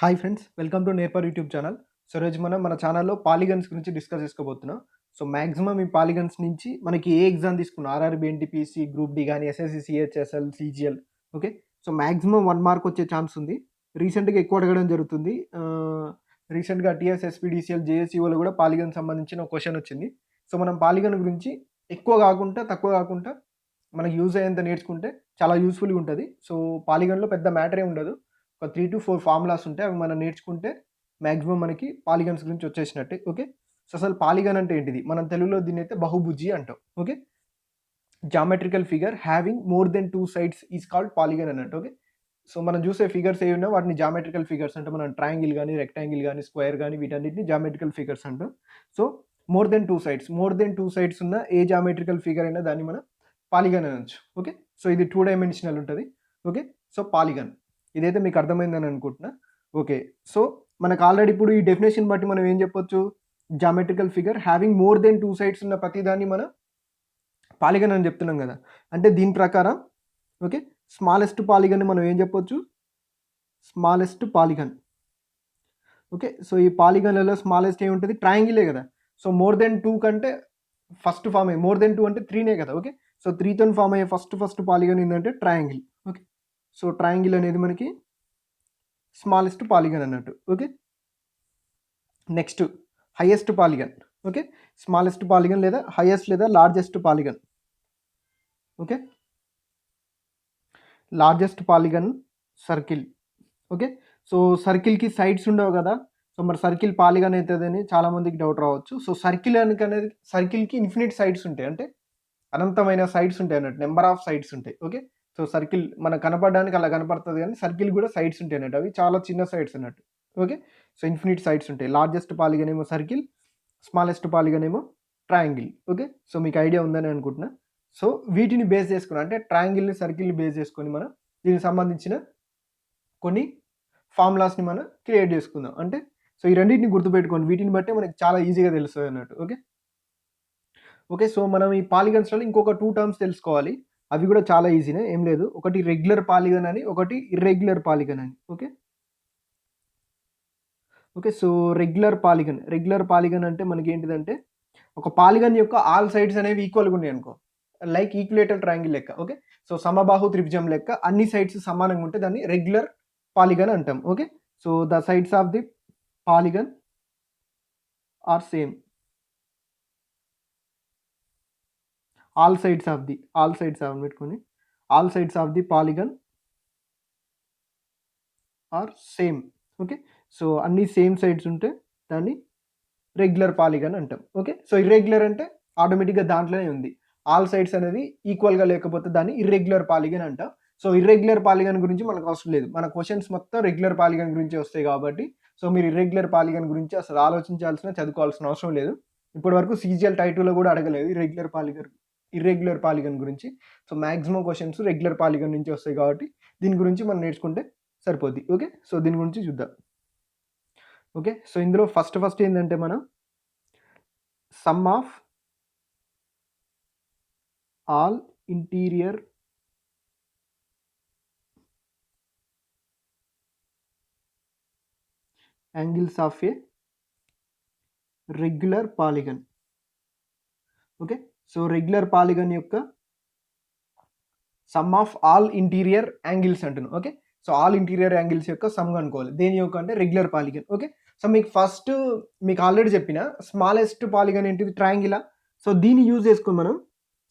Hi friends, welcome to నేర్పర్ YouTube channel. So ఈరోజు మనం మన ఛానల్లో పాలిగన్స్ గురించి డిస్కస్ చేసుకోబోతున్నాం. సో మ్యాక్సిమం ఈ పాలిగన్స్ నుంచి మనకి ఏ ఎగ్జామ్ తీసుకున్న ఆర్ఆర్బీ, ఎన్టీపీసీ, గ్రూప్ డి కానీ, SSC, CHSL, CGL, okay. So maximum 1 mark వచ్చే ఛాన్స్ ఉంది. రీసెంట్గా ఎక్కువ అడగడం జరుగుతుంది. రీసెంట్గా టీఎస్, ఎస్పీడీసీఎల్, జేఎస్ఈఓలో కూడా పాలిగన్ సంబంధించిన ఒక క్వశ్చన్ వచ్చింది. సో మనం పాలిగన్ గురించి ఎక్కువ కాకుండా తక్కువ కాకుండా మనకి యూజ్ అయ్యేంత నేర్చుకుంటే చాలా యూస్ఫుల్గా ఉంటుంది. సో పాలిగన్లో పెద్ద మ్యాటర్ ఉండదు. ఒక 3-4 ఫార్ములాస్ ఉంటాయి. అవి మనం నేర్చుకుంటే మ్యాక్సిమం మనకి పాలిగన్స్ గురించి వచ్చేసినట్టే. ఓకే. సో అసలు పాలిగన్ అంటే ఏంటిది? మనం తెలుగులో దీన్ని అయితే బహుభుజి అంటాం. Okay. Geometrical figure having more than 2 sides is called polygon అన్నట్టు. ఓకే. సో మనం చూసే ఫిగర్స్ ఏవి ఉన్నాయో వాటిని జామెట్రికల్ ఫిగర్స్ అంటే మనం ట్రయాంగిల్ కానీ, రెక్టాంగిల్ కానీ, స్క్వేర్ కానీ వీటన్నిటిని జామెట్రికల్ ఫిగర్స్ అంటాం. సో మోర్ దెన్ 2 సైడ్స్ ఉన్న ఏ జామెట్రికల్ ఫిగర్ అయినా దాన్ని మనం పాలిగన్ అనొచ్చు. ఓకే. సో ఇది 2 డైమెన్షనల్ ఉంటుంది. ఓకే. సో పాలిగన్ ఇదైతే మీకు అర్థమైందని అనుకుంటున్నా. ఓకే. సో మనకు ఆల్రెడీ ఇప్పుడు ఈ డెఫినేషన్ బట్టి మనం ఏం చెప్పొచ్చు? Geometrical figure having more than 2 sides ఉన్న ప్రతిదాన్ని మనం పాలిగన్ అని చెప్తున్నాం కదా. అంటే దీని ప్రకారం ఓకే, స్మాలెస్ట్ పాలిగన్ మనం ఏం చెప్పొచ్చు? Smallest polygon. ఓకే. సో ఈ పాలిగన్లలో స్మాలెస్ట్ ఏముంటుంది? ట్రయాంగిలే కదా. సో మోర్ దెన్ 2 కంటే ఫస్ట్ ఫామ్ అయ్యే మోర్ దెన్ 2 అంటే 3నే కదా. ఓకే. సో 3తో ఫామ్ అయ్యే ఫస్ట్ పాలిగన్ ఏంటంటే ట్రయాంగిల్. ఓకే. సో ట్రయాంగిల్ అనేది మనకి స్మాలెస్ట్ పాలిగన్ అన్నట్టు. Okay. Next highest polygon. Okay. Smallest polygon లేదా హైయెస్ట్ లేదా largest polygon. Okay. Largest polygon circle. Okay. So సర్కిల్కి సైడ్స్ ఉండవు కదా. సో మరి సర్కిల్ పాలిగన్ అవుతుందని చాలామందికి డౌట్ రావచ్చు. సో సర్కిల్ అనేది సర్కిల్కి ఇన్ఫినిట్ సైడ్స్ ఉంటాయి. అంటే అనంతమైన సైడ్స్ ఉంటాయి అన్నట్టు. నెంబర్ ఆఫ్ సైడ్స్ ఉంటాయి. ఓకే. సో సర్కిల్ మనకు కనపడడానికి అలా కనపడుతుంది కానీ సర్కిల్ కూడా సైడ్స్ ఉంటాయి అన్నట్టు. అవి చాలా చిన్న సైడ్స్ అన్నట్టు. ఓకే. సో ఇన్ఫినిట్ సైడ్స్ ఉంటాయి. లార్జెస్ట్ పాలిగన్ ఏమో సర్కిల్, స్మాలెస్ట్ పాలిగన్ ఏమో ట్రయాంగిల్. ఓకే. సో మీకు ఐడియా ఉందని అనుకుంటున్నా. సో వీటిని బేస్ చేసుకుని అంటే ట్రయాంగిల్ని, సర్కిల్ని బేస్ చేసుకొని మనం దీనికి సంబంధించిన కొన్ని ఫార్ములాస్ని మనం క్రియేట్ చేసుకుందాం. అంటే సో ఈ రెండింటిని గుర్తుపెట్టుకోండి. వీటిని బట్టే మనకి చాలా ఈజీగా తెలుస్తుంది అన్నట్టు. ఓకే. ఓకే. సో మనం ఈ పాలిగన్స్‌లో ఇంకొక 2 టర్మ్స్ తెలుసుకోవాలి. అవి కూడా చాలా ఈజీనే. ఏం లేదు. ఒకటి రెగ్యులర్ పాలిగన్ అని, ఒకటి ఇర్రెగ్యులర్ పాలిగన్ అని. Okay. Okay. So regular polygon అంటే మనకేంటిదంటే ఒక పాలిగన్ యొక్క ఆల్ సైడ్స్ అనేవి ఈక్వల్‌గా ఉన్నాయనుకో. లైక్ ఈక్విలేటరల్ ట్రయాంగిల్ లెక్క. ఓకే. సో సమబాహు త్రిభుజం లెక్క అన్ని సైడ్స్ సమానంగా ఉంటే దాన్ని రెగ్యులర్ పాలిగన్ అంటాం. Okay. So the sides of the polygon are same. All sides of పెట్టుకొని all sides of the polygon are same. Okay. So అన్ని సేమ్ సైడ్స్ ఉంటే దాన్ని రెగ్యులర్ పాలిగన్ అంటాం. ఓకే. సో ఇర్రెగ్యులర్ అంటే ఆటోమేటిక్‌గా దాంట్లోనే ఉంది. ఆల్ సైడ్స్ అనేది ఈక్వల్‌గా లేకపోతే దాన్ని ఇర్రెగ్యులర్ పాలిగన్ అంటాం. సో ఇర్రెగ్యులర్ పాలిగన్ గురించి మనకు అవసరం లేదు. మన క్వెషన్స్ మొత్తం రెగ్యులర్ పాలిగన్ గురించే వస్తాయి కాబట్టి సో మీరు ఇర్రెగ్యులర్ పాలిగన్ గురించి అసలు చదువుకోవాల్సిన అవసరం లేదు. ఇప్పటివరకు సీజీఎల్ టైప్ 2లో కూడా అడగలేదు ఇర్రెగ్యులర్ పాలిగన్ గురించి. So maximum questions regular polygon నుంచి వస్తాయి కాబట్టి దీని గురించి మనం నేర్చుకుంటే సరిపోద్ది. ఓకే. సో దీని గురించి చూద్దాం. ఓకే. సో ఇందులో ఫస్ట్ ఏంటంటే మనం sum of all interior angles of a regular polygon. Okay. So regular polygon యొక్క sum of all interior angles అంటున్నాం. Okay. So all interior angles యొక్క సమ్ కనుక్కోవాలి. దేని యొక్క అంటే రెగ్యులర్ పాలిగన్. ఓకే. సో మీకు ఆల్రెడీ చెప్పిన స్మాలెస్ట్ పాలిగన్ ఏంటిది? ట్రయాంగిలా. సో దీన్ని యూజ్ చేసుకొని మనం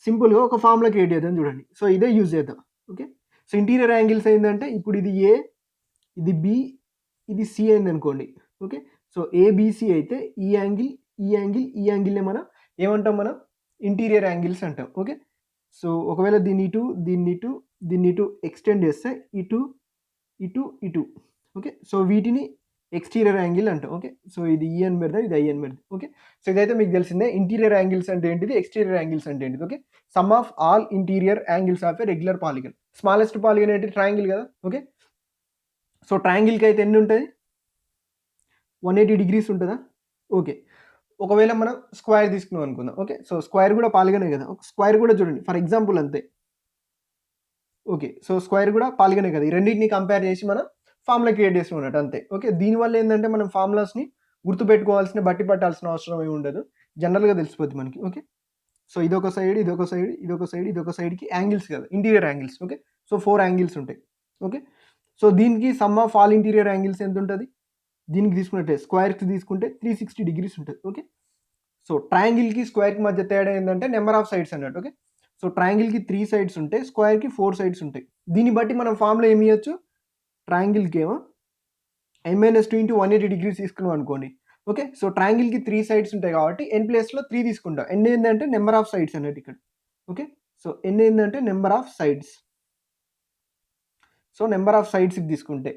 సింపుల్‌గా ఒక ఫార్ములా క్రియేట్ చేద్దాం చూడండి. సో ఇదే యూజ్ చేద్దాం. ఓకే. సో ఇంటీరియర్ యాంగిల్స్ ఏంటంటే ఇప్పుడు ఇది ఏ, ఇది బి, ఇది సి అయిందనుకోండి. ఓకే. సో ఏబిసి అయితే ఈ యాంగిల్‌నే మనం ఏమంటాం? మనం ఇంటీరియర్ యాంగిల్స్ అంటాం. ఓకే. సో ఒకవేళ దీన్ని ఇటు ఎక్స్టెండ్ చేస్తే ఇటు. ఓకే. సో వీటిని ఎక్స్టీరియర్ యాంగిల్ అంటాం. ఓకే. సో ఇది ఈ అని పెడదాం, ఇది ఐ అని పెడదాం. ఓకే. సో ఇదైతే మీకు తెలిసిందే. ఇంటీరియర్ యాంగిల్స్ అంటే ఏంటిది, ఎక్స్టీరియర్ యాంగిల్స్ అంటే ఏంటిది. Okay. Sum of all interior angles of a regular polygon. Smallest polygon ఏంటి? ట్రయాంగిల్ కదా. ఓకే. సో ట్రయాంగిల్కి అయితే ఎన్ని ఉంటాయి? 180 డిగ్రీస్ ఉంటుందా? ఓకే. ఒకవేళ మనం స్క్వేర్ తీసుకున్నాం అనుకుందాం. ఓకే. సో స్క్వేర్ కూడా పాలిగనే కదా. స్క్వేర్ కూడా చూడండి ఫర్ ఎగ్జాంపుల్ అంతే. ఓకే. సో స్క్వేర్ కూడా పాలిగనే కదా. ఈ రెండింటిని కంపేర్ చేసి మనం ఫార్ములా క్రియేట్ చేస్తున్నట్టు అంతే. ఓకే. దీనివల్ల ఏందంటే మనం ఫార్ములాస్‌ని గుర్తుపెట్టుకోవాల్సిన, బట్టి పట్టాల్సిన అవసరం ఏమి ఉండదు. జనరల్‌గా తెలిసిపోద్ది మనకి. ఓకే. సో ఇదొక సైడ్, ఇదొక సైడ్, ఇదొక సైడ్, ఇదొక సైడ్‌కి యాంగిల్స్ కదా! Interior angles. Okay. So 4 angles ఉంటాయి. ఓకే. సో దీనికి sum of all interior angles ఎంతుంటది? దీనికి తీసుకున్నట్టే స్క్వేర్‌కి తీసుకుంటే 360 డిగ్రీస్ ఉంటది. ఓకే. సో ట్రయాంగిల్‌కి, స్క్వేర్‌కి మధ్య తేడా ఏందంటే నెంబర్ ఆఫ్ సైడ్స్ అన్నట్టు. ఓకే. సో ట్రయాంగిల్‌కి 3 సైడ్స్ ఉంటాయి. స్క్వేర్‌కి 4 సైడ్స్ ఉంటాయి. దీన్ని బట్టి మనం ఫార్ములా ఏమి ఇయొచ్చు? ట్రయాంగిల్‌కేమో n-2 ఇంటూ 180 డిగ్రీస్ తీసుకున్నాం అనుకోండి. ఓకే. సో ట్రయాంగిల్‌కి 3 సైడ్స్ ఉంటాయి కాబట్టి n ప్లేస్‌లో 3 తీసుకుంటాం. n ఏందంటే నెంబర్ ఆఫ్ సైడ్స్ అన్నట్టు ఇక్కడ. ఓకే. సో n ఏందంటే number of sides. So number of సైడ్స్‌కి తీసుకుంటే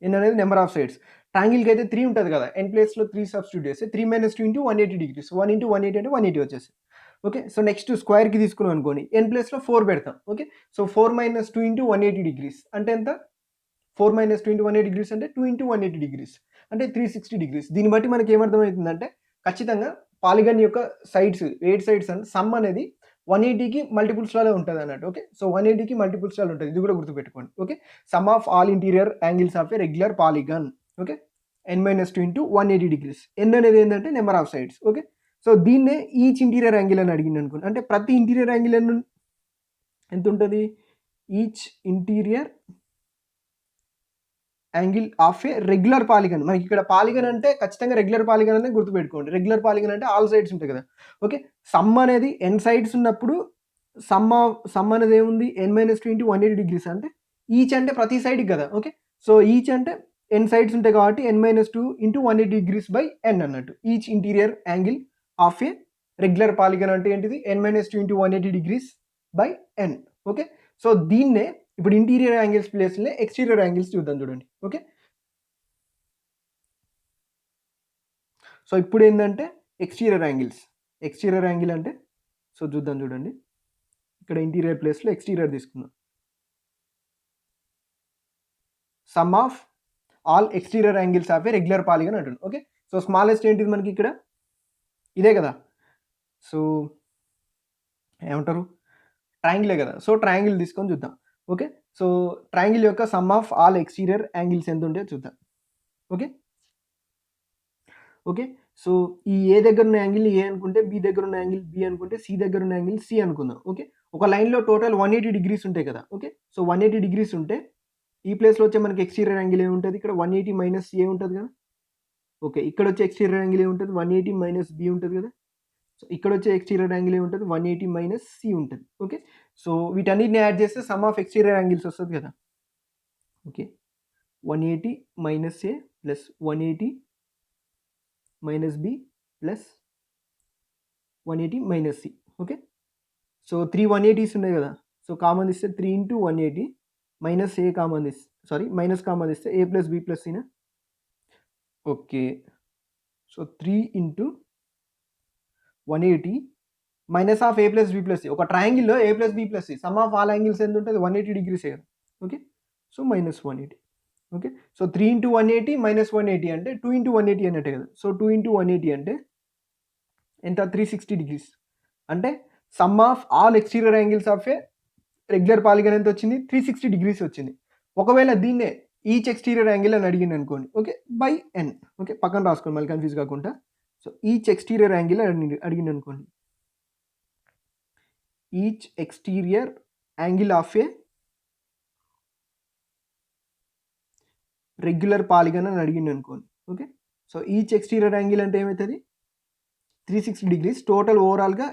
n అనేది నెంబర్ ఆఫ్ సైడ్స్. ట్రయాంగిల్‌కి అయితే 3 ఉంటది కదా! n ప్లేస్‌లో 3 సబ్స్టిట్యూట్ చేస్తే 3 - 2 ఇంటూ 180 డిగ్రీస్. 1 ఇంటూ 180 అంటే 180 వచ్చేస్తది. ఓకే. సో నెక్స్ట్ స్క్వేర్‌కి తీసుకున్నాం అనుకోండి. n ప్లేస్‌లో 4 పెడతాం. ఓకే. సో 4 - 2 ఇంటూ 180 డిగ్రీస్ అంటే ఎంత? 4 - 2 ఇంటూ 180 డిగ్రీస్ అంటే 2 ఇంటూ 180 డిగ్రీస్ అంటే 360 డిగ్రీస్. దీన్ని బట్టి మనకి ఏమర్థమవుతుందంటే ఖచ్చితంగా పాలిగాన్ యొక్క సైడ్స్ 8 సైడ్స్ అండ్ సమ్ అనేది 180కి మల్టిపుల్స్‌లోనే ఉంటదన్నట్టు. ఓకే. సో 180కి మల్టిపుల్స్‌లో ఉంటది. ఇది కూడా గుర్తుపెట్టుకోండి. Okay. Sum of all interior angles of a regular polygon. Okay. n-2 into 180 degrees. n అనేది ఏందంటే number of sides. Okay. So దీన్నే ఈచ్ ఇంటీరియర్ యాంగిల్ అని అడిగిందనుకోండి. అంటే ప్రతి ఇంటీరియర్ యాంగిల్ ఎంతుంటది? Each interior angle of a regular polygon. మనకి ఇక్కడ పాలిగన్ అంటే ఖచ్చితంగా రెగ్యులర్ పాలిగన్ అనే గుర్తుపెట్టుకోండి. రెగ్యులర్ పాలిగన్ అంటే ఆల్ సైడ్స్ ఉంటాయి కదా! ఓకే. సమ్ అనేది n సైడ్స్ ఉన్నప్పుడు సమ్ అనేది ఏముంది? n-2 ఇంటూ 180 డిగ్రీస్ అంటే ఈచ్ అంటే ప్రతి సైడ్‌కి కదా! ఓకే. సో ఈచ్ అంటే n సైడ్స్ ఉంటాయి కాబట్టి n-2 into 180 degrees by n అన్నట్టు. Each interior angle of a regular polygon అంటే ఏంటిది? n-2 into 180 degrees by n. Okay. So దీన్నే ఇప్పుడు ఇంటీరియర్ యాంగిల్స్ ప్లేస్‌లో ఎక్స్‌టీరియర్ యాంగిల్స్ చూద్దాం చూడండి. ఓకే. సో ఇప్పుడేందంటే ఎక్స్‌టీరియర్ యాంగిల్స్. ఎక్స్‌టీరియర్ యాంగిల్ అంటే సో చూద్దాం చూడండి. ఇక్కడ ఇంటీరియర్ ప్లేస్‌లో ఎక్స్‌టీరియర్ తీసుకుందాం. Sum of all exterior angles of a regular polygon అంటుండు. ఓకే. సో స్మాలెస్ట్ ఏంటిది మనకి ఇక్కడ? ఇదే కదా! సో ఏమంటారు? ట్రయాంగిలే కదా! సో ట్రయాంగిల్ తీసుకొని చూద్దాం. ఓకే. సో ట్రయాంగిల్ యొక్క sum of all exterior angles ఎంతుంటాయో చూద్దాం. ఓకే. ఓకే. సో ఈ ఏ దగ్గరున్న యాంగిల్‌ని ఏ అనుకుంటే, బి దగ్గరున్న యాంగిల్ బి అనుకుంటే, సి దగ్గరున్న యాంగిల్ సి అనుకుందాం. ఓకే. ఒక లైన్‌లో టోటల్ 180 డిగ్రీస్ ఉంటాయి కదా! ఓకే. సో 180 డిగ్రీస్ ఉంటే ఈ ప్లేస్‌లో వచ్చే మనకి ఎక్స్‌టీరియర్ యాంగిల్ ఏముంటది? ఇక్కడ 180 మైనస్ ఏ ఉంటది కదా! ఓకే. ఇక్కడొచ్చే ఎక్స్‌టీరియర్ యాంగిల్ ఏముంటది? 180 మైనస్ బి ఉంటది కదా! సో ఇక్కడొచ్చే ఎక్స్‌టీరియర్ యాంగిల్ ఏముంటది? 180 మైనస్ సి ఉంటది. ఓకే. సో వీటన్నిటిని యాడ్ చేస్తే సమ్ ఆఫ్ ఎక్స్‌టీరియర్ యాంగిల్స్ వస్తది కదా! Okay. 180 minus A plus 180 minus B plus 180 minus C. Okay. So 3 180s ఉన్నాయి కదా! సో కామన్ తీస్తే 3 ఇంటూ 180 మైనస్ ఏ కామన్ తీస్తే మైనస్ కామన్ తీస్తే ఏ ప్లస్ బి ప్లస్ సినా? Okay. So 3 into 180 minus of A plus B plus C. ఒక ట్రయాంగిల్‌లో A plus B plus C sum of all angles ఎంతుంటది? 180 డిగ్రీసే కదా! Okay. So minus 180. Okay. So 3 into 180 minus 180 అంటే 2 into 180 అన్నట్టే కదా! So 2 into 180 అంటే ఎంత? 360 డిగ్రీస్. అంటే some of all exterior angles of a regular polygon ఎంత వచ్చింది? 360 డిగ్రీస్ వచ్చింది. ఒకవేళ దీన్నే ఈచ్ ఎక్స్‌టీరియర్ యాంగిల్ అని అడిగిండనుకోండి. ఓకే. By N. ఓకే. పక్కన రాసుకోండి మళ్ళీ కన్‌ఫ్యూజ్ కాకుండా. సో ఈచ్ ఎక్స్‌టీరియర్ యాంగిల్ అడిగిండనుకోండి. Each exterior angle of a regular polygon అని అడిగిండనుకోండి. Okay. So each exterior angle అంటే ఏమైతది? 360 డిగ్రీస్. టోటల్ ఓవరాల్‌గా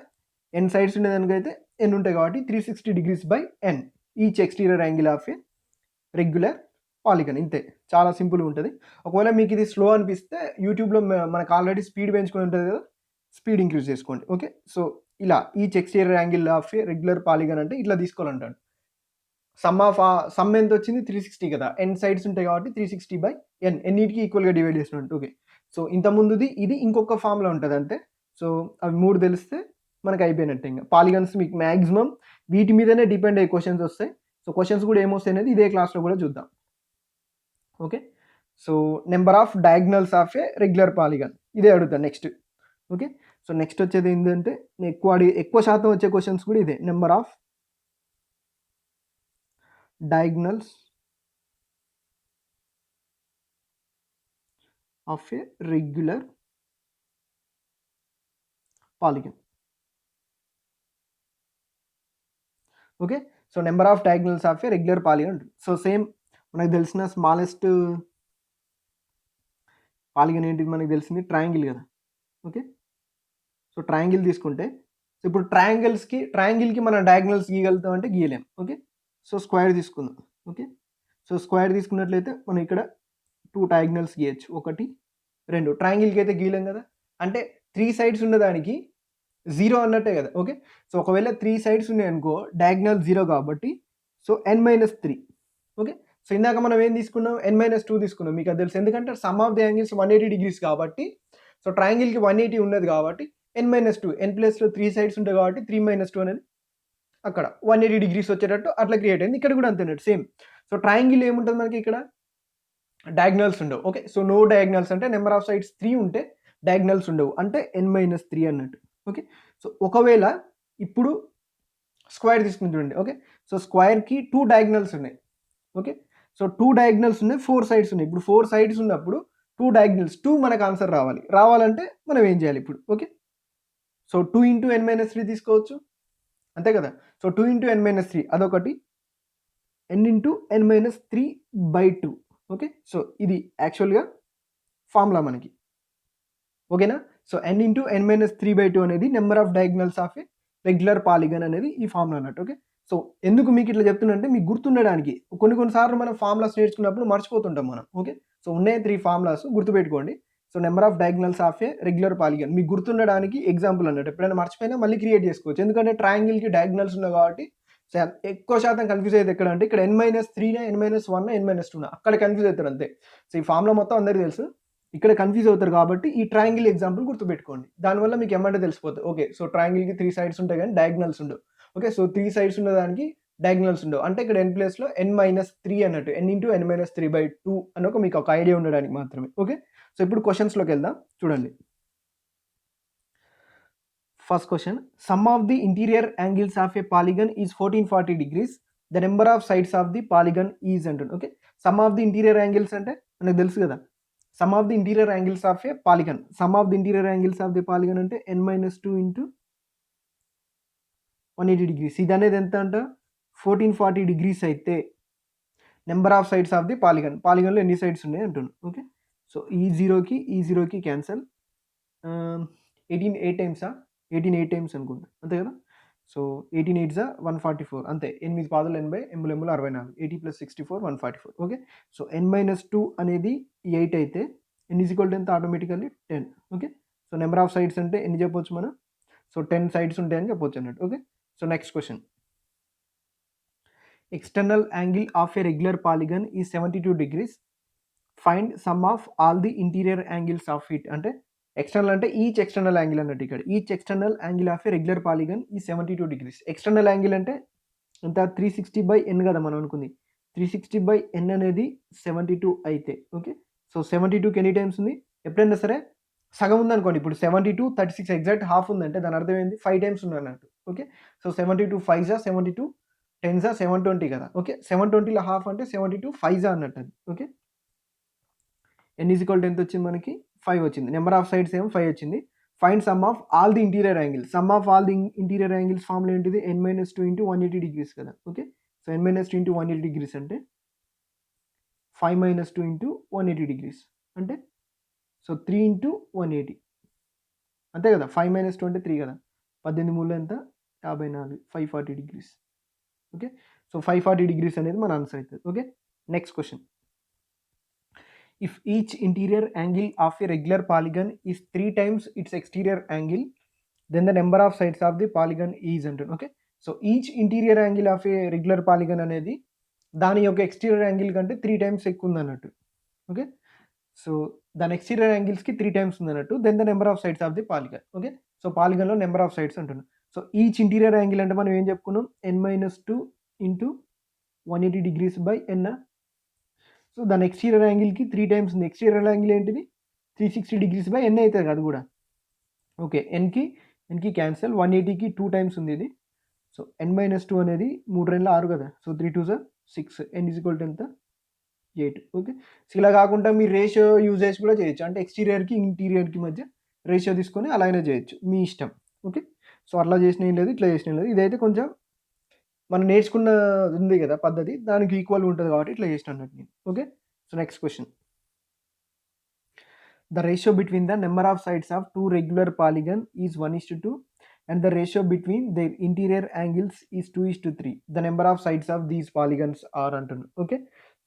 ఎన్ సైడ్స్ ఉండేదానికైతే ఎన్ ఉంటాయి కాబట్టి 360 degrees by n. Each exterior angle of a regular polygon ఇంతే. చాలా సింపుల్‌గా ఉంటది. ఒకవేళ మీకు ఇది స్లో అనిపిస్తే యూట్యూబ్‌లో మనకు ఆల్రెడీ స్పీడ్ పెంచుకొని ఉంటది కదా! స్పీడ్ ఇంక్రీజ్ చేసుకోండి. ఓకే. సో ఇలా each exterior angle of a regular polygon అంటే ఇట్లా తీసుకోవాలంటాడు. సమ్ ఎంతొచ్చింది? 360 కదా! ఎన్ సైడ్స్ ఉంటాయి కాబట్టి 360 బై ఎన్. ఎన్నిటికి ఈక్వల్‌గా డివైడ్ చేసినట్టు. ఓకే. సో ఇంతకుముందుది ఇది ఇంకొక ఫార్ములా ఉంటది అంతే. సో అవి 3 తెలిస్తే మనకు అయిపోయినట్టే ఇంగ. పాలిగాన్స్ మీకు మాక్సిమం వీటి మీదనే డిపెండ్ అయ్యే క్వెషన్స్ వస్తాయి. సో క్వెషన్స్ కూడా ఏమొస్తాయి అనేది ఇదే క్లాస్‌లో కూడా చూద్దాం. Okay. So number of diagonals of a regular polygon ఇదే అడుగుతాను నెక్స్ట్. ఓకే. సో నెక్స్ట్ వచ్చేది ఏంటంటే ఎక్కువ శాతం వచ్చే క్వెషన్స్ కూడా ఇదే. Number of diagonals of a regular polygon. Okay. So number of diagonals of a regular polygon. So same మనకు తెలిసిన స్మాలెస్ట్ పాలిగన్ ఏంటిది మనకు తెలిసింది ట్రయాంగిల్ కదా. ఓకే. సో ట్రయాంగిల్ తీసుకుంటే సో ఇప్పుడు ట్రయాంగిల్కి మనం డయాగ్నల్స్ గీయగలుగుతాం అంటే గీయలేం. ఓకే. సో స్క్వేర్ తీసుకుందాం. ఓకే. సో స్క్వేర్ తీసుకున్నట్లయితే మనం ఇక్కడ 2 డయాగ్నల్స్ గీయచ్చు. 1, 2. ట్రయాంగిల్కి అయితే గీయలేం కదా. అంటే 3 సైడ్స్ ఉన్నదానికి 0 అన్నట్టే కదా. ఓకే. సో ఒకవేళ 3 సైడ్స్ ఉన్నాయనుకో డయాగ్నల్ 0 కాబట్టి సో n-3. ఓకే. సో ఇందాక మనం ఏం తీసుకున్నాం, n-2 తీసుకున్నాం. మీకు అది తెలుసు, ఎందుకంటే some of the angles 180 degrees కాబట్టి సో ట్రయాంగిల్కి 180 ఉన్నది కాబట్టి n-2, n ప్లేస్లో 3 సైడ్స్ ఉంటాయి కాబట్టి 3-2 అనేది అక్కడ 180 డిగ్రీస్ వచ్చేటట్టు అట్లా క్రియేట్ అయింది. ఇక్కడ కూడా అంతేనట్టు సేమ్. సో ట్రయాంగిల్ ఏముంటుంది మనకి ఇక్కడ డయాగ్నల్స్ ఉండవు. ఓకే. సో నో డయాగ్నల్స్ అంటే నెంబర్ ఆఫ్ సైడ్స్ 3 ఉంటే డయాగ్నల్స్ ఉండవు అంటే n-3 అన్నట్టు. ఓకే. సో ఒకవేళ ఇప్పుడు స్క్వేర్ తీసుకుని చూడండి. ఓకే. సో స్క్వేర్కి 2 డయాగ్నల్స్ ఉన్నాయి. ఓకే. సో 2 డయాగ్నల్స్ ఉన్నాయి, 4 సైడ్స్ ఉన్నాయి. ఇప్పుడు 4 సైడ్స్ ఉన్నప్పుడు 2 డయాగ్నల్స్ 2 మనకు ఆన్సర్ రావాలంటే మనం ఏం చేయాలి ఇప్పుడు. ఓకే. సో 2 ఇంటూ n-3 తీసుకోవచ్చు అంతే కదా. సో 2 ఇంటూ n-3 అదొకటి, n into n-3/2. Okay. So ఇది యాక్చువల్గా ఫార్ములా మనకి. ఓకేనా. సో n ఇంటూ n-3/2 అనేది number of diagonals of a regular polygon అనేది ఈ ఫార్ములా అన్నట్టు. ఓకే. సో ఎందుకు మీకు ఇట్లా చెప్తున్నా మీకు గుర్తుండడానికి. కొన్నిసార్లు మనం ఫార్ములాస్ నేర్చుకున్నప్పుడు మర్చిపోతుంటాం మనం. ఓకే. సో ఉన్నాయి 3 ఫార్ములాస్ గుర్తుపెట్టుకోండి. So number of diagonals of a regular polygon మీకు గుర్తుండడానికి ఎగ్జాంపుల్ అన్నట్టు. ఎప్పుడైనా మర్చిపోయినా మళ్ళీ క్రియేట్ చేసుకోవచ్చు. ఎందుకంటే ట్రయాంగిల్కి డయాగ్నల్స్ ఉన్నాయి కాబట్టి ఎక్కువ శాతం కన్ఫ్యూజ్ అయితే ఎక్కడ అంటే ఇక్కడ n-3, n-1, n-2 అక్కడ కన్ఫ్యూజ్ అవుతారు అంతే. సో ఈ ఫార్ములా మొత్తం అందరికీ తెలుసు, ఇక్కడ కన్ఫ్యూజ్ అవుతారు కాబట్టి ఈ ట్రయాంగిల్ ఎగ్జాంపుల్ గుర్తుపెట్టుకోండి. దానివల్ల మీకు ఏమంటే తెలిసిపోతుంది. ఓకే. సో ట్రయాంగిల్కి 3 సైడ్స్ ఉంటాయి కానీ డయాగ్నల్స్ ఉండవు. ఓకే. సో 3 సైడ్స్ ఉన్నదానికి డయాగ్నల్స్ ఉండవు అంటే ఇక్కడ n ప్లేస్లో n-3 అన్నట్టు, n ఇంటూ n-3/2 అని మీకు ఒక ఐడియా ఉండడానికి మాత్రమే. ఓకే. సో ఇప్పుడు క్వశ్చన్స్లోకి వెళ్దాం చూడండి. First question, sum of the interior angles of a polygon is 1440 degrees, the number of sides of the polygon is అంటుంది. Okay. Sum of the interior angles అంటే మనకు తెలుసు కదా, sum of the interior angles of a polygon. Sum of the interior angles of the polygon అంటే n-2 into 180 degrees. ఇది అనేది ఎంత అంట 1440 డిగ్రీస్ అయితే number of sides of the పాలిగన్లో ఎన్ని సైడ్స్ ఉన్నాయి అంటున్నాను. ఓకే. సో ఈ జీరోకి క్యాన్సల్. 8 టైమ్స్ అనుకుంటా అంతే కదా. సో 18 8 144 అంతే. 8 పాదలు 80, 8 64, 80 + 64 144. ఓకే. సో n-2 అనేది 8 అయితే n = ఎంత automatically 10. Okay. So number of sides అంటే ఎన్ని చెప్పొచ్చు మనం, సో 10 సైడ్స్ ఉంటాయని చెప్పొచ్చు అన్నట్టు. Okay. So next question, external angle of a regular polygon ఈ 72 degrees, find some of all the interior angles of it. అంటే ఎక్స్టర్నల్ అంటే ఈచ్ ఎక్స్టర్నల్ యాంగిల్ అన్నట్టు. ఇక్కడ each external angle of a regular polygon ఈ 72 degrees. External angle అంటే ఎంత 360/n కదా మనం అనుకుంది. 360/n అనేది 72 అయితే. ఓకే. సో 72కి ఎన్ని టైమ్స్ ఉంది, ఎప్పుడైనా సరే సగం ఉందనుకోండి. ఇప్పుడు 72 36 ఎగ్జాక్ట్ హాఫ్ ఉందంటే దాని అర్థం ఏంది 5 టైమ్స్ ఉంది అన్నట్టు. ఓకే. సో 72 5 72, 10 720 కదా. ఓకే. 720లో హాఫ్ అంటే 72 5 అన్నట్టు అది. ఓకే. n = ఎంత వచ్చింది మనకి 5 వచ్చింది. నెంబర్ ఆఫ్ సైడ్స్ ఏమో 5 వచ్చింది. Find some of all the interior angles. Some of all the interior angles formula ఏంటిది, n-2 ఇంటూ 180 డిగ్రీస్ కదా. Okay. So n-2 into 180 degrees అంటే 5 - 2 ఇంటూ 180 డిగ్రీస్ అంటే సో 3 ఇంటూ 180 అంతే కదా. 5 - 2 అంటే 3 కదా. 18 3 ఎంత 54, 540 డిగ్రీస్. ఓకే. సో 540 డిగ్రీస్ అనేది మన ఆన్సర్ అవుతుంది. Okay. Next question, if each interior angle of a regular polygon is 3 times its exterior angle, then the number of sides of the polygon is అంటుంది. Okay. So each interior angle of a regular polygon అనేది దాని యొక్క exterior angle కంటే 3 times ఎక్కువ ఉంది అన్నట్టు. Okay. So దాని exterior యాంగిల్స్కి 3 టైమ్స్ ఉంది అన్నట్టు. Then the number of sides of the polygon. Okay. So పాలిగన్లో నెంబర్ ఆఫ్ సైడ్స్ అంటున్నాం. సో ఈచ్ ఇంటీరియర్ యాంగిల్ అంటే మనం ఏం చెప్పుకున్నాం, n-2 into 180 degrees by n. So దాని ఎక్స్టీరియర్ యాంగిల్కి 3 టైమ్స్ ఉంది. ఎక్స్టీరియర్ యాంగిల్ ఏంటిది 360 డిగ్రీస్ బై n అవుతుంది అది కూడా. ఓకే. ఎన్కి క్యాన్సల్. 180కి 2 టైమ్స్ ఉంది ఇది. సో n-2 అనేది 3 2 6 కదా. సో 3 2 6, n = ఎంత 8 ఓకే. సో, ఇలా కాకుండా మీరు రేషియో యూజేజ్ కూడా చేయొచ్చు. అంటే ఎక్స్‌టీరియర్‌కి, ఇంటీరియర్‌కి మధ్య రేషియో తీసుకొని అలా అయినా చేయొచ్చు. మీ ఇష్టం. ఓకే. సో, అట్లా చేసినా ఏం లేదు. ఇట్లా చేసినా ఏం లేదు. ఇదైతే కొంచెం మనం నేర్చుకున్న ఉంది కదా పద్ధతి. దానికి ఈక్వల్‌గా ఉంటది కాబట్టి ఇట్లా చేసినా అన్నట్టు నేను. Okay. So, next question. The ratio between the number of sides of two regular polygon is 1:2 and the ratio between their interior angles is 2:3. The number of sides of these polygons are అంటుండు. Okay.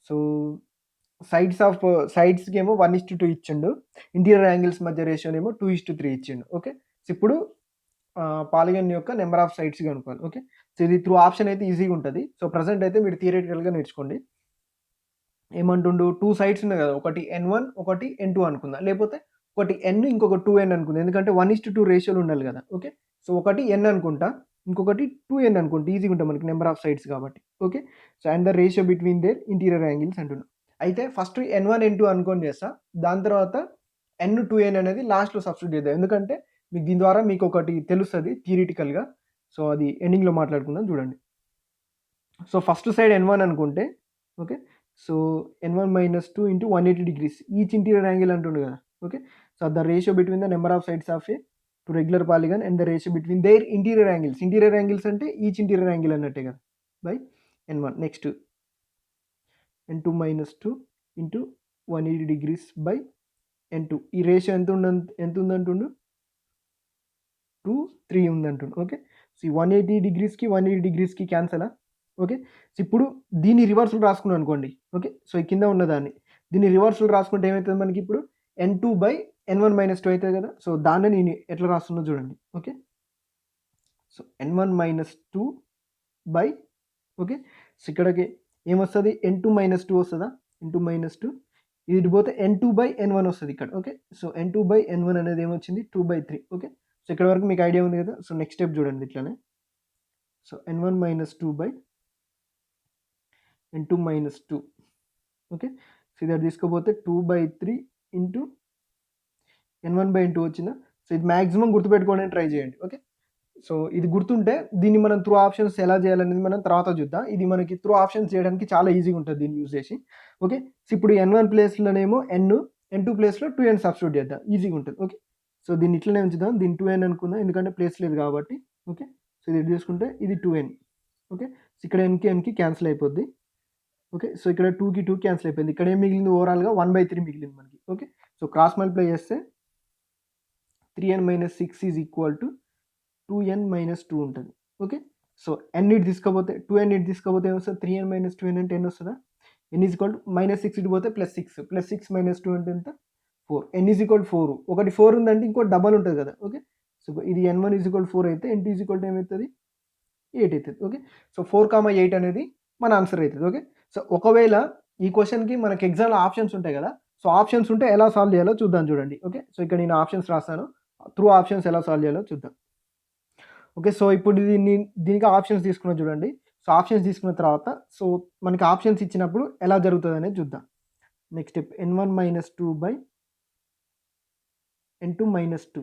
So, సైడ్స్‌కి ఏమో 1:2 ఇచ్చిండు. Interior angles మధ్య రేషియోనేమో 2:3 ఇచ్చిండు. Okay. So, ఇప్పుడు polygon యొక్క number of sides కనుక్కోవాలి. Okay. So, ఇది త్రూ ఆప్షన్ అయితే ఈజీగా ఉంటది. సో, ప్రెజెంట్ అయితే మీరు థియరిటికల్‌గా నేర్చుకోండి. ఏమంటుండు 2 సైడ్స్ ఉన్నాయి కదా! ఒకటి N1 ఒకటి N2 అనుకుందాం. లేపోతే ఒకటి N ఇంకొక 2N అనుకుందాం. ఎందుకంటే 1:2 రేషియోలో ఉండాలి కదా! ఓకే. సో, ఒకటి N అనుకుంటా. ఇంకొకటి 2N అనుకుంటా. ఈజీగా ఉంటది మనకి నెంబర్ ఆఫ్ సైడ్స్ కాబట్టి. Okay. So, and the ratio between their interior angles అంటుండు. అయితే ఫస్ట్ N1, N2 అనుకోని చేస్తా. దాని తర్వాత N, 2N అనేది లాస్ట్‌లో సబ్స్టిట్యూట్ చేద్దాం. ఎందుకంటే మీకు దీని ద్వారా మీకొకటి తెలుస్తది థియరిటికల్‌గా. సో, అది ఎండింగ్‌లో మాట్లాడుకుందాం చూడండి. సో, ఫస్ట్ సైడ్ N1 అనుకుంటే okay. So, N1 - 2 into 180 degrees each interior angle అంటుండు కదా! Okay. So, the ratio between the number of sides of a two regular polygon and the ratio between their interior angles. Interior angles అంటే each interior angle అన్నట్టే కదా! By N1. Next N2 - 2 into 180 degrees by N2. ఈ ratio ఎంత ఉందంటుండు? 2, 3 ఉందంటుండు. Okay. So, ఈ 180 డిగ్రీస్‌కి, 180 డిగ్రీస్‌కి క్యాన్సలా? Okay. So, ఇప్పుడు దీన్ని రివర్స్‌లో రాసుకున్నాం అనుకోండి. ఓకే. సో, ఈ కింద ఉన్నదాన్ని. దీన్ని రివర్స్‌లో రాసుకుంటే ఏమైతది మనకిప్పుడు N2/N1 - 2 అయితది కదా! సో, దాన్ని నేను ఎట్లా రాస్తున్నా చూడండి. Okay. So, N1 - 2 by okay. So, ఇక్కడికి ఏమొస్తది? N2 - 2 వస్తదా? N2 - 2 ఇది ఇటు పోతే N2/N1 వస్తది ఇక్కడ. ఓకే. సో, N2/N1 అనేది ఏమొచ్చింది? 2/3 ఓకే. సో, ఇక్కడి వరకు మీకు ఐడియా ఉంది కదా! సో, నెక్స్ట్ స్టెప్ చూడండి ఇట్లనే. So, N1 - 2/N2 - 2 okay. So, ఇది అటు తీసుకపోతే 2/3 ఇంటూ N1/N2 వచ్చిందా? సో, ఇది మాక్సిమం గుర్తుపెట్టుకోవడానికి ట్రై చేయండి. ఓకే. సో, ఇది గుర్తుంటే దీన్ని మనం త్రూ ఆప్షన్స్ ఎలా చేయాలనేది మనం తర్వాత చూద్దాం. ఇది మనకి త్రూ ఆప్షన్స్ చేయడానికి చాలా ఈజీగా ఉంటది దీన్ని యూజ్ చేసి. ఓకే. సో, ఇప్పుడు N1 ప్లేస్‌లోనేమో N, N2 ప్లేస్‌లో 2N సబ్స్టిట్యూట్ చేద్దాం. ఈజీగా ఉంటది. ఓకే. సో, దీన్ని ఇట్లనే ఉంచుదాం. దీన్ని 2N అనుకుందాం. ఎందుకంటే ప్లేస్ లేదు కాబట్టి. ఓకే. సో, ఇది తీసుకుంటే ఇది 2N. ఓకే. సో, ఇక్కడ Nకి క్యాన్సిల్ అయిపోద్ది. ఓకే. సో, ఇక్కడ 2కి 2 క్యాన్సిల్ అయిపోయింది. ఇక్కడ ఏం మిగిలింది ఓవరాల్‌గా 1/3 మిగిలింది మనకి. ఓకే. సో, క్రాస్ మల్టిప్లై చేస్తే 3N - 6 is equal to 2N - 2 ఉంటది. ఓకే. సో, N ఇటు తీసుకపోతే 2N ఇటు తీసుకపోతే ఏమొస్తది? 3N - 2N అంటే ఎన్ని వస్తదా? N ఈజ్ ఈక్వల్ టు -6 ఇటు పోతే +6 +6 - 2 అంటే ఎంత? 4. N ఈజ్ ఈక్వల్ టు 4 ఒకటి 4 ఉందంటే ఇంకోటి డబల్ ఉంటది కదా! ఓకే. సో, ఇది N1 ఈజ్ ఈక్వల్ టు 4 అయితే N2 ఈజ్ ఈక్వల్ టు ఏమైతది? 8 అయితది. ఓకే. సో, 4, 8 అనేది మన ఆన్సర్ అయితది. ఓకే. సో, ఒకవేళ ఈ క్వెషన్‌కి మనకి ఎగ్జామ్‌లో ఆప్షన్స్ ఉంటాయి కదా! సో, ఆప్షన్స్ ఉంటే ఎలా సాల్వ్ చేయాలో చూద్దాం చూడండి. ఓకే. సో, ఇక్కడ నేను ఆప్షన్స్ రాస్తాను. త్రూ ఆప్షన్స్ ఎలా సాల్వ్ చేయాలో చూద్దాం. ఓకే. సో, ఇప్పుడు దీనికి ఆప్షన్స్ తీసుకున్నా చూడండి. సో, ఆప్షన్స్ తీసుకున్న తర్వాత సో, మనకి ఆప్షన్స్ ఇచ్చినప్పుడు ఎలా జరుగుతదనేది చూద్దాం. Next step N1 - 2/N2 - 2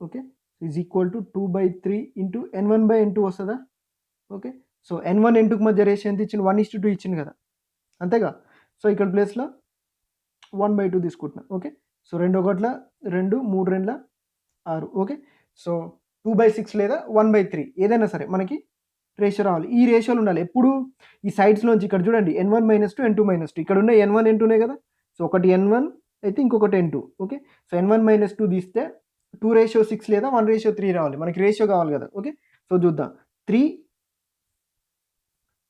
okay. Is equal to 2/3 into N1/N2 వస్తదా? ఓకే. సో, N1, N2కి మధ్య రేషియో ఎంత ఇచ్చిండు? 1:2 ఇచ్చిండు కదా! అంతేగా? సో, ఇక్కడ ప్లేస్‌లో 1/2 తీసుకుంటున్నా. ఓకే. సో, 2 ఒకట్ల 2, 3 రెండ్ల 6 ఓకే. సో, 2/6 లేదా 1/3 ఏదైనా సరే మనకి రేషియో రావాలి. ఈ రేషియోలో ఉండాలి. ఎప్పుడు ఈ సైడ్స్‌లోంచి ఇక్కడ చూడండి N1 - 2, N2 - 2 ఇక్కడ ఉన్న N1, N2నే కదా! సో, ఒకటి N1 అయితే ఇంకొకటి N2 ఓకే. సో, N1 - 2 తీస్తే 2:6 లేదా 1:3 రావాలి. మనకి రేషియో కావాలి కదా! ఓకే. సో, చూద్దాం. 3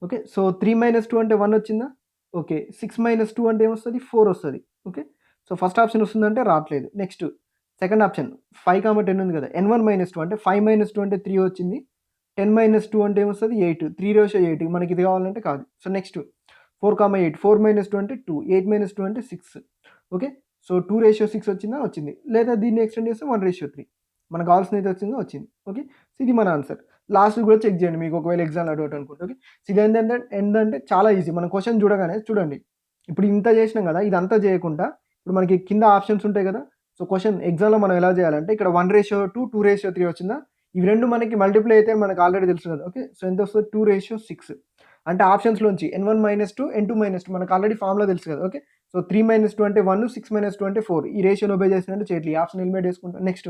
ఓకే. సో, 3 - 2 అంటే 1 వచ్చిందా? ఓకే. 6 - 2 అంటే ఏమొస్తది? 4 వస్తది. ఓకే. సో, ఫస్ట్ ఆప్షన్ వస్తుందంటే రాట్లేదు. నెక్స్ట్ సెకండ్ ఆప్షన్ 5, 10 ఉంది కదా! N1 - 2 అంటే 5 - 2 అంటే 3 వచ్చింది. 10 - 2 అంటే ఏమొస్తది? 8. 3:8 మనకి ఇది కావాలంటే కాదు. సో, నెక్స్ట్ 4, 8 4 - 2 అంటే 2 8 - 2 అంటే 6 ఓకే. సో, 2:6 వచ్చిందా? వచ్చింది. లేదా దీన్ని ఎక్స్టెండ్ చేస్తే 1:3 మనకు కావాల్సినది వచ్చిందా? వచ్చింది. ఓకే. సో, ఇది మన ఆన్సర్. లాస్ట్‌ది కూడా చెక్ చేయండి మీకు ఒకవేళ ఎగ్జామ్‌లో డౌట్ అనుకుంటే. ఓకే. సో, ఇది ఏంటంటే చాలా ఈజీ. మనం క్వెషన్ చూడగానే చూడండి. ఇప్పుడు ఇంత చేసినాం కదా! ఇదంతా చేయకుండా ఇప్పుడు మనకి కింద ఆప్షన్స్ ఉంటాయి కదా! సో, క్వెషన్ ఎగ్జామ్‌లో మనం ఎలా చేయాలంటే ఇక్కడ 1:2, 2:3 వచ్చిందా? ఇవి 2 మనకి మల్టిప్లై అయితే మనకు ఆల్రెడీ తెలుసు కదా! ఓకే. సో, ఎంత వస్తది? 2:6 అంటే ఆప్షన్స్‌లోంచి n1 - n2 - మనకు ఆల్రెడీ ఫార్ములా తెలుసు కదా! ఓకే. సో 3 - 2 అంటే 1, 6 - 2 అంటే 4. ఈ రేషియోని ఒబే చేసినట్టు చేయట్లే. ఈ ఆప్షన్ ఎలిమినేట్ చేసుకుంటా. Next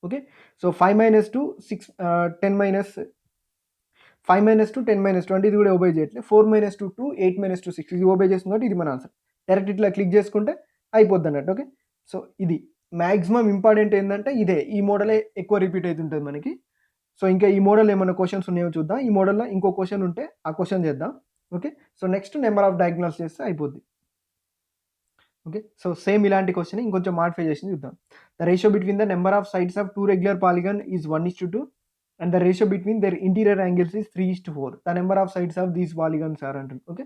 okay. సో 5 - 2 6 10 మైనస్ 5 - 2 10 - 2 అంటే ఇది కూడా ఒబే చేయట్లే. 4 - 2 2 8 - 2 6 ఇది ఒబే చేస్తుంది కాబట్టి ఇది మన ఆన్సర్. డైరెక్ట్ ఇట్లా క్లిక్ చేసుకుంటే అయిపోద్దన్నట్టు. ఓకే. సో ఇది మాక్సిమం ఇంపార్టెంట్ ఏందంటే ఇదే. ఈ మోడలే ఎక్కువ రిపీట్ అయితుంటది మనకి. సో ఇంకా ఈ మోడల్ ఏమన్నా క్వెషన్స్ ఉన్నాయో చూద్దాం. ఈ మోడల్‌లో ఇంకో క్వెషన్ ఉంటే ఆ క్వెషన్ చేద్దాం. Okay. So next number of diagonals చేస్తే అయిపోద్ది. ఓకే. సో సేమ్ ఇలాంటి క్వెషన్ ఇంకొంచెం మోడిఫై చేసి చూద్దాం. The ratio between the number of sides of 2 regular polygon is 1:2 and the ratio between their interior angles is 3:4. The number of sides of these polygons are అంటుంది. Okay.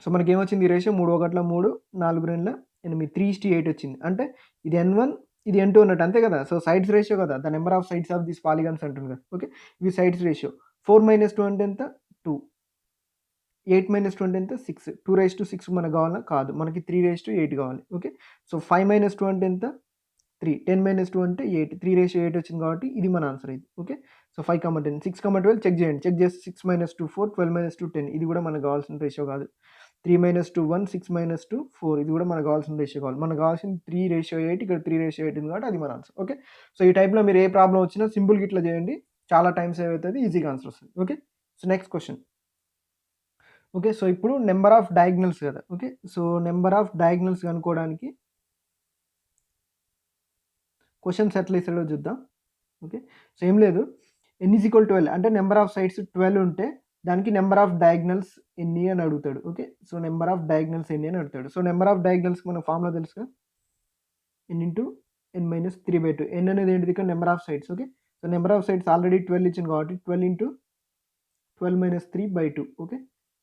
So మనకేమొచ్చింది ratio 3 1 3 4 2 8 3:8 వచ్చింది. అంటే ఇది n1 ఇది n2 అన్నట్టు అంతే కదా! So sides ratio కదా! The number of sides of this polygons అంటుంది కదా! ఓకే. ఇవి సైడ్స్ రేషియో. 4 - 2 అంటే ఎంత? 2. 8 - 2 అంటే ఎంత? 6. 2:6 మనకు కావాలా? కాదు. మనకి 3:8 కావాలి. ఓకే. సో 5 - 2 అంటే ఎంత? 3. 10 - 2 అంటే 8. 3:8 వచ్చింది కాబట్టి ఇది మన ఆన్సర్ ఇది. ఓకే. సో 5, 10 6, 12 చెక్ చేయండి. చెక్ చేస్తే 6 - 2 4 12 - 2 10 ఇది కూడా మనకు కావాల్సిన రేషియో కాదు. 3 - 2 1 6 - 2 4 ఇది కూడా మనకు కావాల్సిన రేషియో కావాలి. మనకు కావాల్సింది 3:8 ఇక్కడ 3:8 ఉంది కాబట్టి అది మన ఆన్సర్. ఓకే. సో ఈ టైప్‌లో మీరు ఏ ప్రాబ్లమ్ వచ్చినా సింపుల్‌గా ఇట్లా చేయండి. చాలా టైమ్ సేవ్ అవుతది. ఈజీగా ఆన్సర్ వస్తది. Okay. So next question. Okay. So ఇప్పుడు నంబర్ ఆఫ్ డయాగ్నల్స్ కదా! Okay. So number of diagonals కనుక్కోవడానికి క్వెషన్స్ ఎట్లా ఇస్తాడో చూద్దాం. ఓకే. సో ఏం లేదు. n = 12 అంటే నంబర్ ఆఫ్ సైడ్స్ 12 ఉంటే దానికి నంబర్ ఆఫ్ డయాగ్నల్స్ ఎన్ని అని అడుగుతాడు. Okay. So number of diagonals ఎన్ని అని అడుగుతాడు. సో నంబర్ ఆఫ్ డయాగ్నల్స్‌కి మనకు ఫార్ములా తెలుసుగా. n × n - 3/2. n అనేది ఏంటిది? ఇక్కడ number of sides. Okay. So number of sides already 12 ఇచ్చింది కాబట్టి 12 × 12 - 3/2. ఓకే.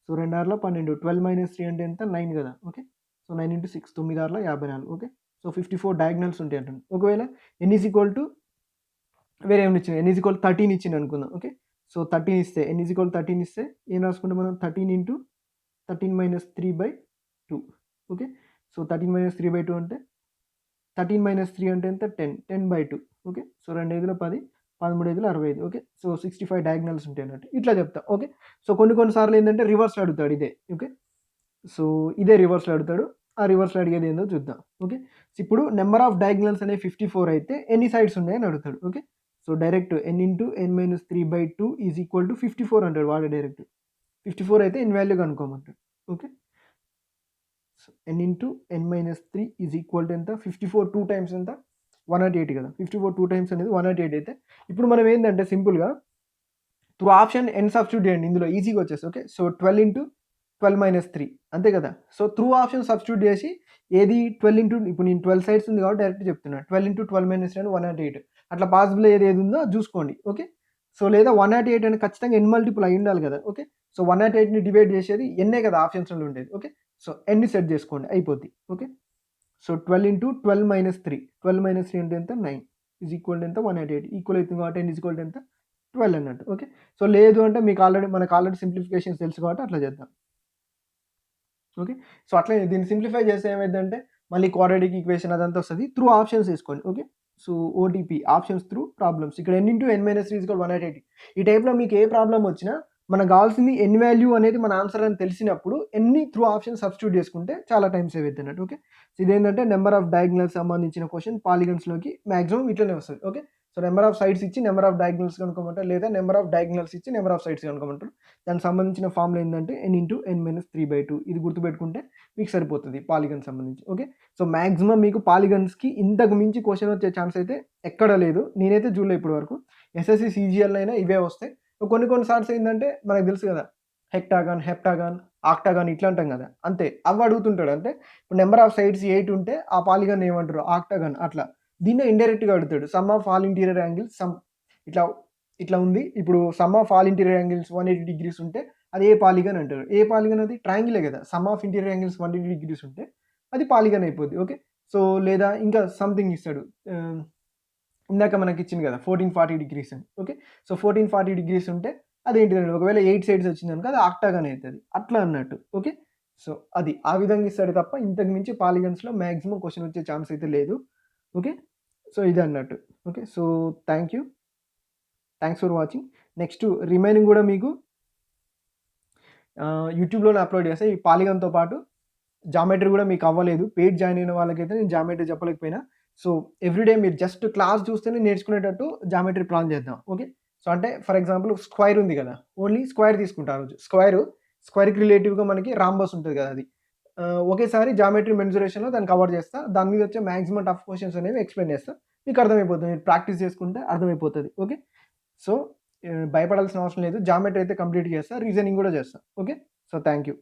సో 2 ఆర్ల 12. 12 - 3 అంటే ఎంత? 9 కదా! ఓకే. సో 9 × 6 9 ఆర్ల 54. ఓకే. సో 54 డయాగ్నల్స్ ఉంటాయి అంటుండు. ఒకవేళ n = వేరే ఏమైనా ఇచ్చిండు. n = 13 ఇచ్చిండు అనుకుందాం. ఓకే. సో 13 ఇస్తే n = 13 ఇస్తే ఏం రాసుకుంటాం మనం? 13 × 13 - 3/2. ఓకే. సో 13 - 3/2 అంటే 13 - 3 అంటే ఎంత? 10. 10/2. Okay. So 2 5 10 13 5 65. Okay. So 65 diagonals ఉంటాయి అన్నట్టు. ఇట్లా చెప్తా. ఓకే. సో కొన్ని సార్లు ఏందంటే రివర్స్‌లో అడుగుతాడు ఇదే. ఓకే. సో ఇదే రివర్స్‌లో అడుగుతాడు. ఆ రివర్స్‌లో అడిగేది ఏందో చూద్దాం. ఓకే. సో ఇప్పుడు నంబర్ ఆఫ్ డయాగ్నల్స్ అనేవి 54 అయితే ఎన్ని సైడ్స్ ఉన్నాయని అడుగుతాడు. Okay. So direct n × n - 3/2 = 54 అంటాడు వాడే డైరెక్ట్. 54 అయితే n వాల్యూ కనుక్కోమంటాడు. ఓకే. సో n × n - 3 ఎంత? 54 2 టైమ్స్ ఎంత? 108 కదా! 54 2 టైమ్స్ అనేది 108 అయితే ఇప్పుడు మనం ఏందంటే సింపుల్‌గా త్రూ ఆప్షన్ n సబ్స్టిట్యూట్ చేయండి ఇందులో ఈజీగా వచ్చేస్తది. ఓకే. సో 12 × 12 - 3 అంతే కదా! సో త్రూ ఆప్షన్ సబ్స్టిట్యూట్ చేసి ఏది 12 ఇప్పుడు నేను 12 సైడ్స్ ఉంది కాబట్టి డైరెక్ట్ చెప్తున్నా. 12 × 12 - 3 అంటే 108 అట్లా పాసిబుల్ ఏది ఉందో అది చూసుకోండి. ఓకే. సో లేదా 108 అని ఖచ్చితంగా n మల్టిపుల్ అయ్యి ఉండాలి కదా! ఓకే. సో 108ని డివైడ్ చేసేది ఎన్నే కదా ఆప్షన్స్‌లో ఉండేది. ఓకే. సో n సెట్ చేసుకోండి అయిపోద్ది. ఓకే. సో 12 × 12 - 3 12 - 3 అంటే ఎంత? 9 ఎంత? 188 ఈక్వల్ అవుతుంది కాబట్టి n ఎంత? 12 అన్నట్టు. ఓకే. సో లేదు అంటే మనకు ఆల్రెడీ సింప్లిఫికేషన్స్ తెలుసు కాబట్టి అట్లా చేద్దాం. ఓకే. సో అట్లే దీన్ని సింప్లిఫై చేస్తే ఏమైద్దంటే మళ్ళీ క్వాడ్రాటిక్ ఈక్వేషన్ అదంతా వస్తది. త్రూ ఆప్షన్స్ ఏసుకోండి. Okay. So OTP options through problems ఇక్కడ n × n - 3 = 180. ఈ టైప్‌లో మీకు ఏ ప్రాబ్లమ్ వచ్చినా మనకు కావాల్సింది n వాల్యూ అనేది మన ఆన్సర్ అని తెలిసినప్పుడు ఎన్ని త్రూ ఆప్షన్ సబ్స్టిట్యూట్ చేసుకుంటే చాలా టైం సేవ్ అయిద్దన్నట్టు. ఓకే. సో ఇదేంటంటే నంబర్ ఆఫ్ డయాగ్నల్స్ సంబంధించిన క్వెషన్ పాలిగన్స్‌లోకి మాక్సిమం ఇట్లనే వస్తది. Okay. So number of sides ఇచ్చి నంబర్ ఆఫ్ డయాగ్నల్స్ కనుక్కోమంటారు లేదా నంబర్ ఆఫ్ డయాగ్నల్స్ ఇచ్చి నంబర్ ఆఫ్ సైడ్స్ కనుక్కోమంటారు. దానికి సంబంధించిన ఫార్ములా ఏందంటే n × n - 3/2 ఇది గుర్తుపెట్టుకుంటే మీకు సరిపోతది పాలిగన్ సంబంధించి. ఓకే. సో మాక్సిమం మీకు పాలిగన్స్‌కి ఇంతకు మించి క్వెషన్ వచ్చే ఛాన్స్ అయితే ఎక్కడ లేదు. నేనైతే చూడలే ఇప్పటి వరకు. ఎస్ఎస్‌సి, సీజీఎల్ అయినా ఇవే వస్తాయి. కొన్ని సార్స్ ఏందంటే మనకు తెలుసు కదా! హెక్టాగాన్, హెప్టాగాన్, ఆక్టాగాన్ ఇట్లా అంటాం కదా! అంతే. అవి అడుగుతుంటాడు. అంటే ఇప్పుడు నంబర్ ఆఫ్ సైడ్స్ 8 ఉంటే ఆ పాలిగాన్ ఏమంటారు? ఆక్టాగాన్ అట్లా. దీన్నే ఇండైరెక్ట్‌గా అడుగుతాడు. Some of all interior angles ఇట్లా ఇట్లా ఉంది. ఇప్పుడు some of all interior angles 180 degrees ఉంటే అది ఏ పాలిగాన్ అంటారు. ఏ పాలిగాన్ అది? ట్రయాంగిలే కదా! Sum of interior angles 180 degrees ఉంటే అది పాలిగాన్ అయిపోద్ది. ఓకే. సో లేదా ఇంకా సంథింగ్ ఇస్తాడు. ఇందాక మనకిచ్చింది కదా! 1440 డిగ్రీస్ అని. ఓకే. సో 1440 డిగ్రీస్ ఉంటే అదేంటిదండి ఒకవేళ 8 సైడ్స్ వచ్చిందనుకో అది ఆక్టాగాన్ అయితది. అట్లా అన్నట్టు. ఓకే. సో అది. ఆ విధంగా ఇస్తాడు తప్ప ఇంతకు మించి పాలిగన్స్‌లో మాక్సిమం క్వెషన్ వచ్చే ఛాన్స్ అయితే లేదు. ఓకే. సో ఇదన్నట్టు. Okay. So thank you. Thanks for watching. Next remaining గూడా మీకు యూట్యూబ్‌లోనే అప్‌లోడ్ చేస్తా. ఈ పాలిగాన్‌తో పాటు జామెట్రీ గూడా మీకు అవ్వలేదు. పెయిడ్ జాయిన్ అయిన వాళ్ళకైతే నేను జామెట్రీ చెప్పలేకపోయినా. సో, ఎవ్రీడే మీరు జస్ట్ క్లాస్ చూస్తేనే నేర్చుకునేటట్టు జామెట్రీ ప్లాన్ చేద్దాం. ఓకే. సో, అంటే ఫర్ ఎగ్జాంపుల్ స్క్వేర్ ఉంది గదా! ఓన్లీ స్క్వేర్ తీసుకుంటా ఆ రోజు. స్క్వేర్‌కి రిలేటివ్‌గా మనకి రాంబస్ ఉంటది గదా! అది. ఒకేసారి జామెట్రీ మెన్సురేషన్‌లో దాన్ని కవర్ చేస్తా. దాని మీద వచ్చే మాక్సిమం టఫ్ క్వెషన్స్ అనేవి ఎక్స్‌ప్లెయిన్ చేస్తా. మీకు అర్థమైపోతుంది. మీరు ప్రాక్టీస్ చేసుకుంటే అర్థమైపోతది. ఓకే. సో, భయపడాల్సిన అవసరం లేదు. జామెట్రీ అయితే కంప్లీట్ చేస్తా. రీజనింగ్ గూడా చేస్తా. ఓకే. So, thank you.